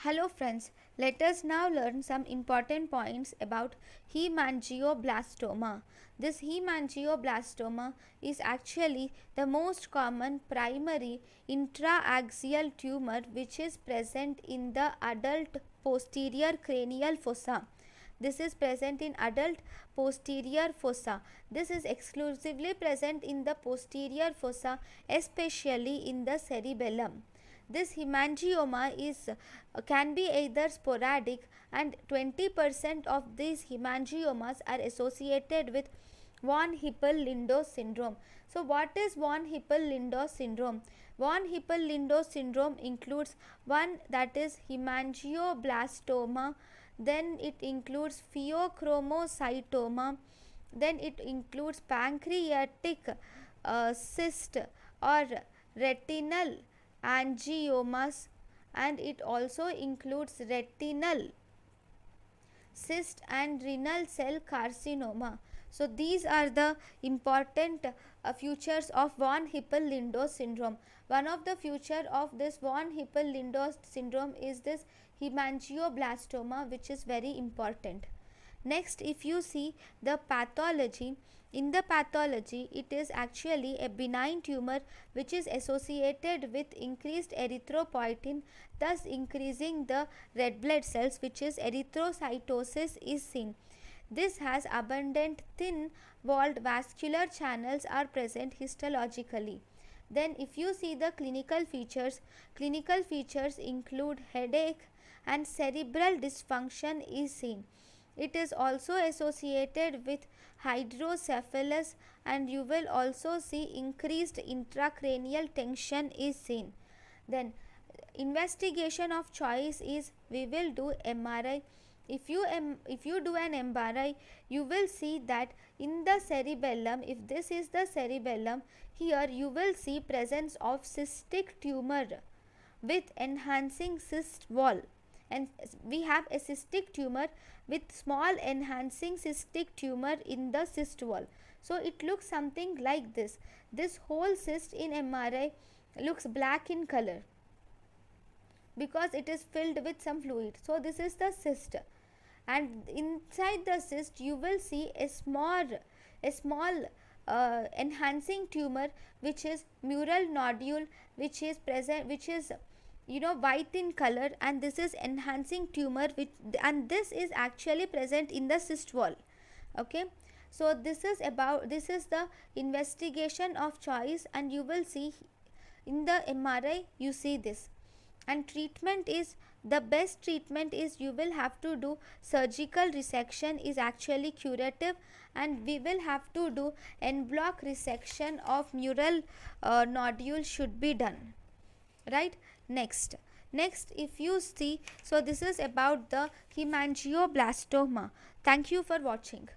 Hello friends, let us now learn some important points about hemangioblastoma. This hemangioblastoma is actually the most common primary intraaxial tumor which is present in the adult posterior cranial fossa. This is present in adult posterior fossa. This is exclusively present in the posterior fossa, especially in the cerebellum. This hemangioma can be either sporadic, and 20% of these hemangiomas are associated with von Hippel-Lindau syndrome. So what is von Hippel-Lindau syndrome? Von Hippel-Lindau syndrome includes one, that is hemangioblastoma, then it includes pheochromocytoma, then it includes pancreatic cyst or retinal angiomas, and it also includes retinal cyst and renal cell carcinoma. So these are the important features of von Hippel-Lindau syndrome. One of the feature of this von Hippel-Lindau syndrome is this hemangioblastoma, which is very important. Next, if you see the pathology, in the pathology it is actually a benign tumor which is associated with increased erythropoietin, thus increasing the red blood cells, which is erythrocytosis is seen. This has abundant thin walled vascular channels are present histologically. Then if you see the clinical features include headache and cerebral dysfunction is seen. It is also associated with hydrocephalus, and you will also see increased intracranial tension is seen. Then investigation of choice is we will do MRI. If you do an MRI, you will see that in the cerebellum, if this is the cerebellum, here you will see presence of cystic tumor with enhancing cyst wall, and we have a cystic tumor with small enhancing cystic tumor in the cyst wall. So it looks something like this. This whole cyst in MRI looks black in color because it is filled with some fluid. So this is the cyst, and inside the cyst you will see a small enhancing tumor which is mural nodule, which is present, which is white in color, and this is enhancing tumor and this is actually present in the cyst wall. Okay, so this is the investigation of choice, and you will see in the MRI you see this. And treatment is, the best treatment is you will have to do surgical resection is actually curative, and we will have to do en bloc resection of mural nodule should be done, right? Next, if you see, so this is about the hemangioblastoma. Thank you for watching.